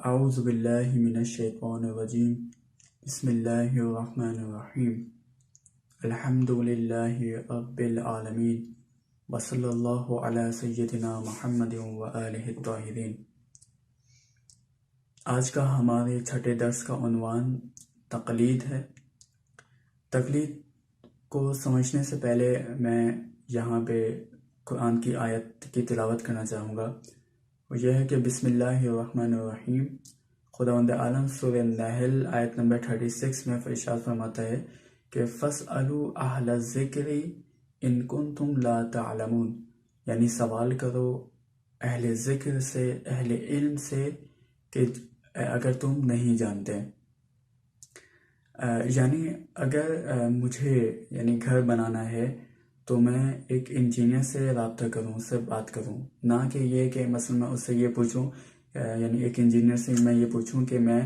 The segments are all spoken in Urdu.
اعوذ باللہ من الشیطان الرجیم بسم اللہ الرحمن الرحیم الحمد للہ رب العالمین وصلی اللہ علی سیدنا محمد وآلہ الطاہرین۔ آج کا ہمارے چھٹے درس کا عنوان تقلید ہے۔ تقلید کو سمجھنے سے پہلے میں یہاں پہ قرآن کی آیت کی تلاوت کرنا چاہوں گا، وہ یہ ہے کہ بسم اللہ الرحمن الرحیم۔ خداوند عالم سورہ نحل آیت نمبر 36 میں ارشاد فرماتا ہے کہ فَاسْأَلُوا أَهْلَ الذِّكْرِ إِن كُنتُمْ لَا تَعْلَمُونَ، یعنی سوال کرو اہل ذکر سے، اہل علم سے کہ اگر تم نہیں جانتے۔ یعنی اگر مجھے گھر بنانا ہے تو میں ایک انجینئر سے رابطہ کروں، اس سے بات کروں، نہ کہ یہ کہ مثلا میں اس سے یہ پوچھوں، ایک انجینئر سے میں یہ پوچھوں کہ میں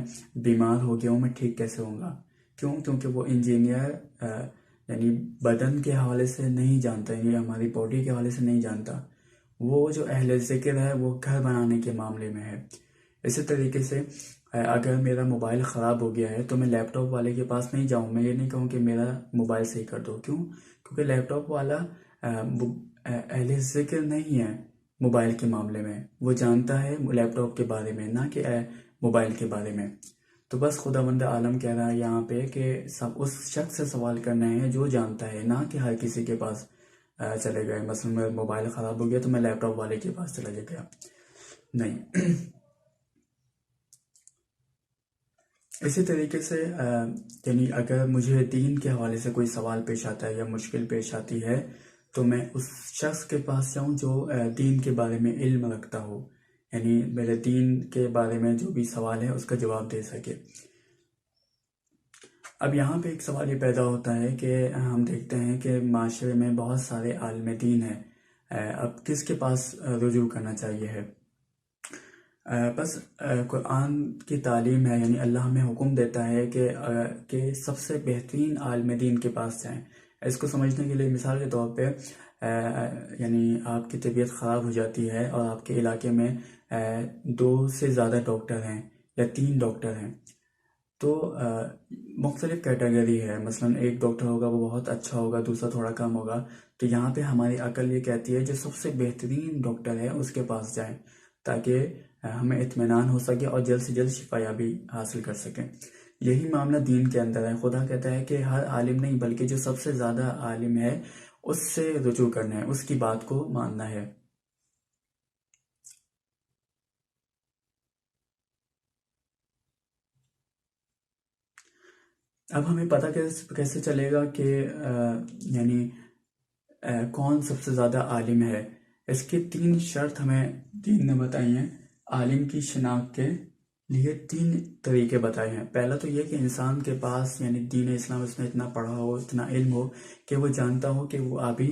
بیمار ہو گیا ہوں، میں ٹھیک کیسے ہوں گا۔ کیونکہ وہ انجینئر بدن کے حوالے سے نہیں جانتا، ہماری باڈی کے حوالے سے نہیں جانتا۔ وہ جو اہل ذکر ہے وہ گھر بنانے کے معاملے میں ہے۔ اسی طریقے سے اگر میرا موبائل خراب ہو گیا ہے تو میں لیپ ٹاپ والے کے پاس نہیں جاؤں، میں یہ نہیں کہوں کہ میرا موبائل صحیح کر دو۔ کیونکہ لیپ ٹاپ والا اہل ذکر نہیں ہے موبائل کے معاملے میں، وہ جانتا ہے لیپ ٹاپ کے بارے میں، نہ کہ موبائل کے بارے میں۔ تو بس خداوند عالم کہہ رہا ہے یہاں پہ کہ سب اس شخص سے سوال کرنا ہے جو جانتا ہے، نہ کہ ہر کسی کے پاس چلے گئے۔ مثلا میرا موبائل خراب ہو گیا تو میں لیپ ٹاپ والے کے پاس چلا گیا، نہیں۔ اسی طریقے سے اگر مجھے دین کے حوالے سے کوئی سوال پیش آتا ہے یا مشکل پیش آتی ہے تو میں اس شخص کے پاس جاؤں جو دین کے بارے میں علم رکھتا ہو، میرے دین کے بارے میں جو بھی سوال ہے اس کا جواب دے سکے۔ اب یہاں پہ ایک سوال یہ پیدا ہوتا ہے کہ ہم دیکھتے ہیں کہ معاشرے میں بہت سارے عالم دین ہیں، اب کس کے پاس رجوع کرنا چاہیے ہے؟ بس قرآن کی تعلیم ہے، اللہ ہمیں حکم دیتا ہے کہ سب سے بہترین عالم دین کے پاس جائیں۔ اس کو سمجھنے کے لیے مثال کے طور پہ آپ کی طبیعت خراب ہو جاتی ہے اور آپ کے علاقے میں 2 سے زیادہ ڈاکٹر ہیں یا 3 ڈاکٹر ہیں، تو مختلف کیٹیگری ہے۔ مثلا ایک ڈاکٹر ہوگا وہ بہت اچھا ہوگا، دوسرا تھوڑا کم ہوگا، تو یہاں پہ ہماری عقل یہ کہتی ہے جو سب سے بہترین ڈاکٹر ہے اس کے پاس جائیں تاکہ ہمیں اطمینان ہو سکے اور جلد سے جلد شفا یابی حاصل کر سکیں۔ یہی معاملہ دین کے اندر ہے۔ خدا کہتا ہے کہ ہر عالم نہیں بلکہ جو سب سے زیادہ عالم ہے اس سے رجوع کرنا ہے، اس کی بات کو ماننا ہے۔ اب ہمیں پتہ کیسے چلے گا کہ کون سب سے زیادہ عالم ہے؟ اس کی 3 شرط ہمیں دین نے بتائی ہیں۔ عالم کی شناخت کے لیے 3 طریقے بتائے ہیں۔ پہلا تو یہ کہ انسان کے پاس دین اسلام اس نے اتنا پڑھا ہو، اتنا علم ہو کہ وہ جانتا ہو کہ وہ ابھی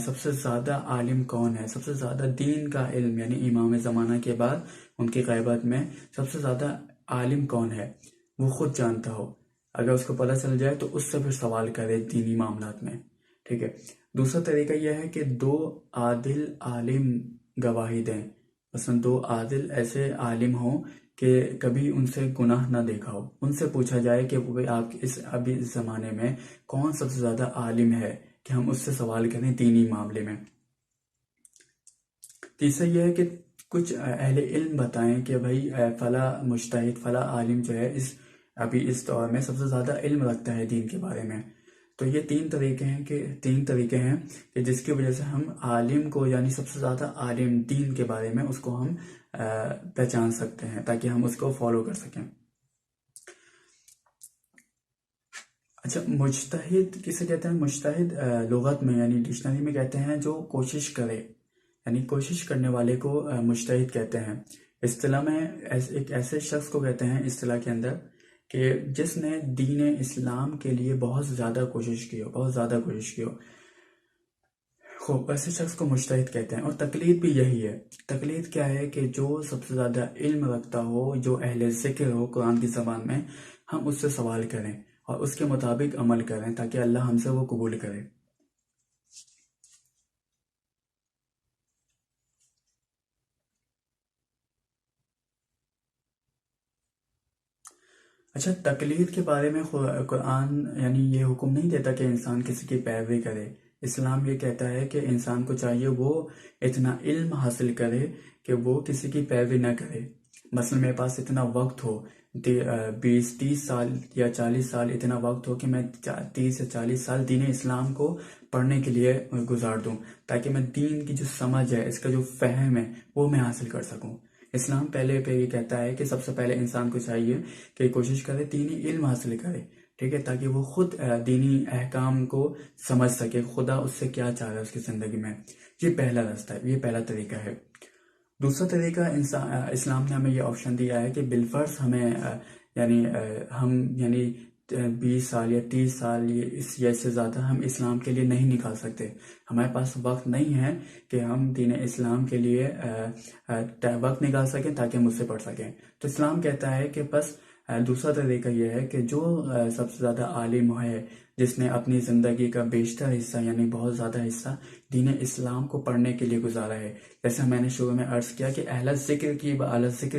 سب سے زیادہ عالم کون ہے، سب سے زیادہ دین کا علم امام زمانہ کے بعد ان کی غیبت میں سب سے زیادہ عالم کون ہے وہ خود جانتا ہو۔ اگر اس کو پتہ چل جائے تو اس سے پھر سوال کرے دینی معاملات میں، ٹھیک ہے۔ دوسرا طریقہ یہ ہے کہ 2 عادل عالم گواہی دیں۔ مثلا 2 عادل ایسے عالم ہوں کہ کبھی ان سے گناہ نہ دیکھا ہو، ان سے پوچھا جائے کہ آپ ابھی اس زمانے میں کون سب سے زیادہ عالم ہے کہ ہم اس سے سوال کریں دینی معاملے میں۔ تیسرا یہ ہے کہ کچھ اہل علم بتائیں کہ بھائی فلاں مجتہد، فلاں عالم جو ہے ابھی اس دور میں سب سے زیادہ علم رکھتا ہے دین کے بارے میں۔ تو یہ 3 طریقے ہیں کہ جس کی وجہ سے ہم عالم کو سب سے زیادہ عالم دین کے بارے میں اس کو ہم پہچان سکتے ہیں تاکہ ہم اس کو فالو کر سکیں۔ اچھا، مجتہد کسے کہتے ہیں؟ مجتہد لغت میں ڈکشنری میں کہتے ہیں جو کوشش کرے، کوشش کرنے والے کو مجتہد کہتے ہیں۔ اصطلاح میں ایک ایسے شخص کو کہتے ہیں اصطلاح کے اندر کہ جس نے دین اسلام کے لیے بہت زیادہ کوشش کی ہو، خوب ایسے شخص کو مجتہد کہتے ہیں۔ اور تقلید بھی یہی ہے۔ تقلید کیا ہے کہ جو سب سے زیادہ علم رکھتا ہو، جو اہل ذکر ہو قرآن کی زبان میں، ہم اس سے سوال کریں اور اس کے مطابق عمل کریں تاکہ اللہ ہم سے وہ قبول کرے۔ اچھا، تقلید کے بارے میں قرآن یعنی یہ حکم نہیں دیتا کہ انسان کسی کی پیروی کرے. اسلام یہ کہتا ہے کہ انسان کو چاہیے وہ اتنا علم حاصل کرے کہ وہ کسی کی پیروی نہ کرے. مثلا میرے پاس اتنا وقت ہو 20-30 سال یا 40 سال، اتنا وقت ہو کہ میں 30 یا 40 سال دین اسلام کو پڑھنے کے لیے گزار دوں، تاکہ میں دین کی جو سمجھ ہے، اس کا جو فہم ہے، وہ میں حاصل کر سکوں. اسلام پہلے پہ یہ کہتا ہے کہ سب سے پہلے انسان کو چاہیے کہ کوشش کرے دینی علم حاصل کرے، ٹھیک ہے، تاکہ وہ خود دینی احکام کو سمجھ سکے، خدا اس سے کیا چاہ رہا ہے اس کی زندگی میں. یہ پہلا راستہ ہے، یہ پہلا طریقہ ہے. دوسرا طریقہ، اسلام نے ہمیں یہ آپشن دیا ہے کہ بالفرض ہمیں یعنی ہم یعنی 20 سال یا 30 سال یا اس سے زیادہ ہم اسلام کے لیے نہیں نکال سکتے. ہمارے پاس وقت نہیں ہے کہ ہم دین اسلام کے لیے وقت نکال سکیں تاکہ ہم اس سے پڑھ سکیں. تو اسلام کہتا ہے کہ بس دوسرا طریقہ یہ ہے کہ جو سب سے زیادہ عالم ہے، جس نے اپنی زندگی کا بیشتر حصہ یعنی بہت زیادہ حصہ دین اسلام کو پڑھنے کے لیے گزارا ہے. جیسے میں نے شروع میں عرض کیا کہ اہل ذکر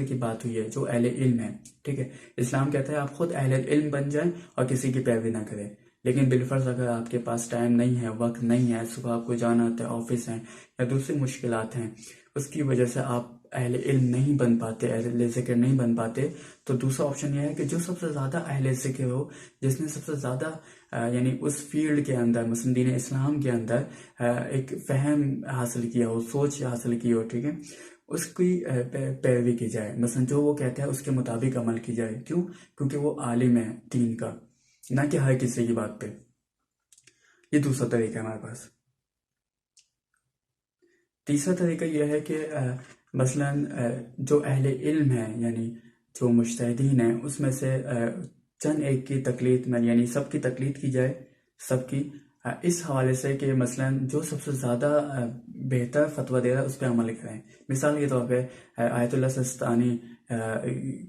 کی بات ہوئی ہے، جو اہل علم ہے، ٹھیک ہے. اسلام کہتا ہے آپ خود اہل علم بن جائیں اور کسی کی پیروی نہ کریں. لیکن بالفرض اگر آپ کے پاس ٹائم نہیں ہے، وقت نہیں ہے، صبح آپ کو جانا ہوتا ہے، آفس ہیں یا دوسری مشکلات ہیں، اس کی وجہ سے آپ اہل علم نہیں بن پاتے، اہل ذکر نہیں بن پاتے، تو دوسرا آپشن یہ ہے کہ جو سب سے زیادہ اہل ذکر ہو، جس نے سب سے زیادہ یعنی اس فیلڈ کے اندر مثلا دین اسلام کے اندر ایک فہم حاصل کیا ہو، سوچ حاصل کی ہو، ٹھیک ہے، اس کی پیروی کی جائے. مثلا جو وہ کہتا ہے اس کے مطابق عمل کی جائے. کیوں؟ کیونکہ وہ عالم ہے دین کا، نہ کہ ہر کسی کی بات پہ. یہ دوسرا طریقہ ہے ہمارے پاس. تیسرا طریقہ یہ ہے کہ مثلا جو اہل علم ہیں یعنی جو مجتہدین ہیں، اس میں سے چند ایک کی تقلید میں یعنی سب کی تقلید کی جائے، سب کی اس حوالے سے کہ مثلا جو سب سے زیادہ بہتر فتویٰ دے رہا ہے اس پہ عمل کریں. مثال کے طور پہ آیت اللہ سستانی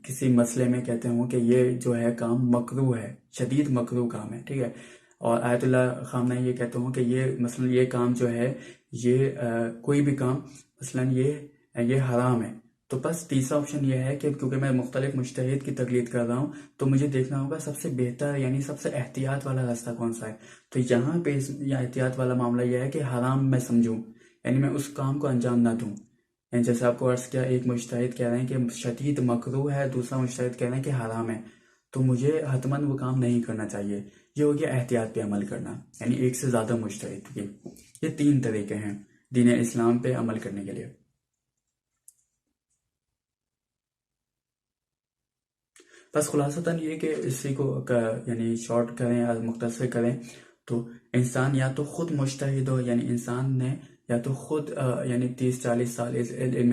کسی مسئلے میں کہتے ہوں کہ یہ جو ہے کام مکروہ ہے، شدید مکروہ کام ہے، ٹھیک ہے، اور آیت اللہ خامنہ یہ کہتے ہوں کہ یہ مثلا یہ کام جو ہے یہ کوئی بھی کام مثلا یہ حرام ہے. تو بس تیسرا آپشن یہ ہے کہ کیونکہ میں مختلف مجتہد کی تقلید کر رہا ہوں، تو مجھے دیکھنا ہوگا سب سے بہتر یعنی سب سے احتیاط والا راستہ کون سا ہے. تو یہاں پہ احتیاط والا معاملہ یہ ہے کہ حرام میں سمجھوں، یعنی میں اس کام کو انجام نہ دوں. یعنی جیسے آپ کو عرض کیا، ایک مجتہد کہہ رہے ہیں کہ شدید مکروہ ہے، دوسرا مجتہد کہہ رہے ہیں کہ حرام ہے، تو مجھے حتماً وہ کام نہیں کرنا چاہیے. یہ ہو گیا احتیاط پہ عمل کرنا، یعنی ایک سے زیادہ مجتہد کی. یہ 3 طریقے ہیں دین اسلام پہ عمل کرنے کے لیے. بس خلاصتاً یہ کہ اسی کو یعنی شارٹ کریں یا مختصر کریں تو انسان یا تو خود مجتہد ہو، یعنی انسان نے یا تو خود یعنی 30-40 سال اس علم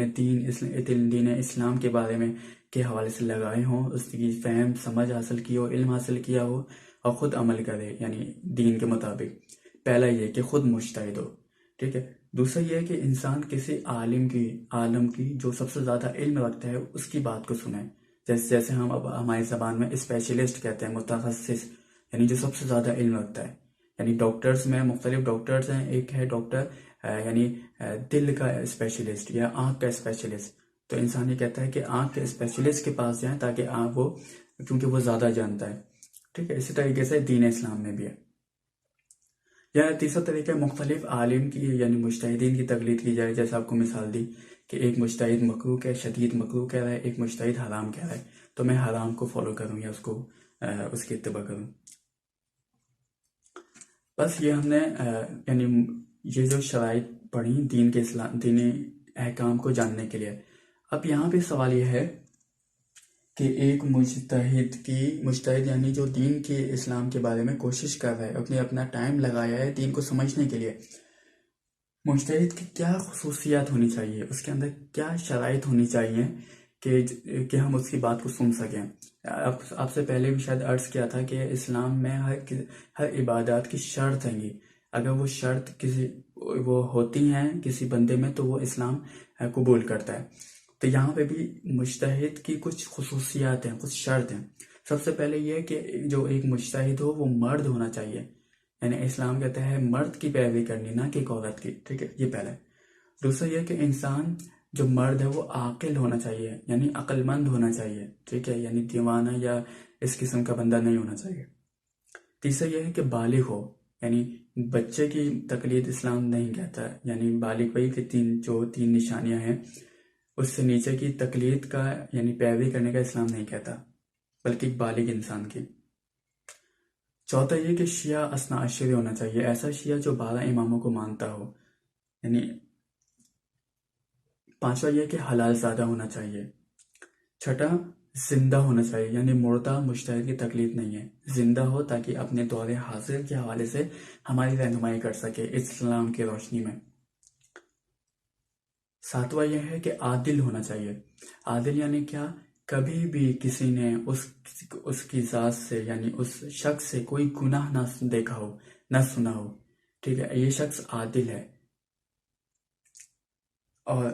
دین اسلام کے بارے میں کے حوالے سے لگائے ہوں، اس کی فہم سمجھ حاصل کی ہو، علم حاصل کیا ہو، اور خود عمل کرے یعنی دین کے مطابق. پہلا یہ کہ خود مجتہد ہو، ٹھیک ہے. دوسرا یہ کہ انسان کسی عالم کی جو سب سے زیادہ علم رکھتا ہے اس کی بات کو سنیں. جیسے ہم اب ہماری زبان میں اسپیشلسٹ کہتے ہیں، متخصص، یعنی جو سب سے زیادہ علم رکھتا ہے. یعنی ڈاکٹرز میں مختلف ڈاکٹرز ہیں، ایک ہے ڈاکٹر یعنی دل کا اسپیشلسٹ یا آنکھ کا اسپیشلسٹ. تو انسان یہ کہتا ہے کہ آنکھ کے اسپیشلسٹ کے پاس جائیں تاکہ وہ کیونکہ وہ زیادہ جانتا ہے، ٹھیک ہے. اسی طریقے سے دین اسلام میں بھی ہے. یا تیسرا طریقہ مختلف عالم کی یعنی مجتہدین کی تقلید کی جائے. جیسے آپ کو مثال دی کہ ایک مجتہد مکروہ ہے، شدید مکروہ کہہ رہا ہے، ایک مجتہد حرام کہہ رہا ہے، تو میں حرام کو فالو کروں یا اس کی اتباع کروں. بس یہ ہم نے یعنی یہ جو شرائط پڑھی دینی احکام کو جاننے کے لیے. اب یہاں پہ سوال یہ ہے کہ ایک مجتہد یعنی جو دین کے اسلام کے بارے میں کوشش کر رہا ہے، اپنا ٹائم لگایا ہے دین کو سمجھنے کے لیے، مجتہد کی کیا خصوصیات ہونی چاہیے، اس کے اندر کیا شرائط ہونی چاہیے کہ ہم اس کی بات کو سن سکیں. آپ سے پہلے بھی شاید عرض کیا تھا کہ اسلام میں ہر عبادات کی شرط ہیں گی. اگر وہ شرط وہ ہوتی ہیں کسی بندے میں تو وہ اسلام قبول کرتا ہے. تو یہاں پہ بھی مجتہد کی کچھ خصوصیات ہیں، کچھ شرط ہیں. سب سے پہلے یہ کہ جو ایک مجتہد ہو وہ مرد ہونا چاہیے، یعنی اسلام کہتا ہے مرد کی پیروی کرنی، نہ کہ ایک عورت کی، ٹھیک ہے. یہ پہلا ہے. دوسرا یہ کہ انسان جو مرد ہے وہ عاقل ہونا چاہیے، یعنی عقل مند ہونا چاہیے، ٹھیک ہے، یعنی دیوانہ یا اس قسم کا بندہ نہیں ہونا چاہیے۔ تیسرا یہ ہے کہ بالغ ہو، یعنی بچے کی تقلید اسلام نہیں کہتا، یعنی بالغ وہی کہ تین نشانیاں ہیں، اس سے نیچے کی تقلید کا یعنی پیروی کرنے کا اسلام نہیں کہتا، بلکہ ایک بالغ انسان کی۔ چوتھا یہ کہ شیعہ اثنا عشری ہونا چاہیے، ایسا شیعہ جو 12 اماموں کو مانتا ہو، یعنی پانچواں یہ کہ حلال زادہ ہونا چاہیے۔ چھٹا زندہ ہونا چاہیے، یعنی مردہ مجتہد کی تقلید نہیں ہے، زندہ ہو تاکہ اپنے دور حاضر کے حوالے سے ہماری رہنمائی کر سکے اسلام کی روشنی میں۔ ساتواں یہ ہے کہ عادل ہونا چاہیے۔ عادل یعنی کیا؟ کبھی بھی کسی نے اس کی ذات سے یعنی اس شخص سے کوئی گناہ نہ دیکھا ہو، نہ سنا ہو، ٹھیک ہے، یہ شخص عادل ہے۔ اور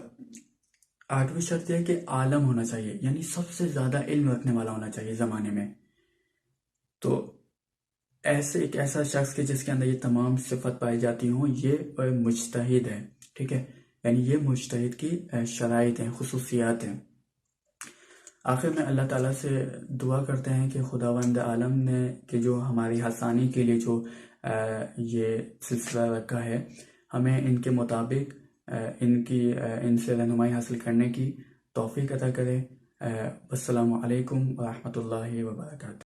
آٹھویں شرط یہ ہے کہ عالم ہونا چاہیے، یعنی سب سے زیادہ علم رکھنے والا ہونا چاہیے زمانے میں۔ تو ایک ایسا شخص کہ جس کے اندر یہ تمام صفت پائی جاتی ہوں، یہ مجتہد ہے، ٹھیک ہے، یعنی یہ مجتہد کی شرائط ہیں، خصوصیات ہیں۔ آخر میں اللہ تعالیٰ سے دعا کرتے ہیں کہ خداوند عالم نے کہ جو ہماری آسانی کے لیے جو یہ سلسلہ رکھا ہے، ہمیں ان کے مطابق ان سے رہنمائی حاصل کرنے کی توفیق عطا کرے۔ السلام علیکم ورحمۃ اللہ وبرکاتہ۔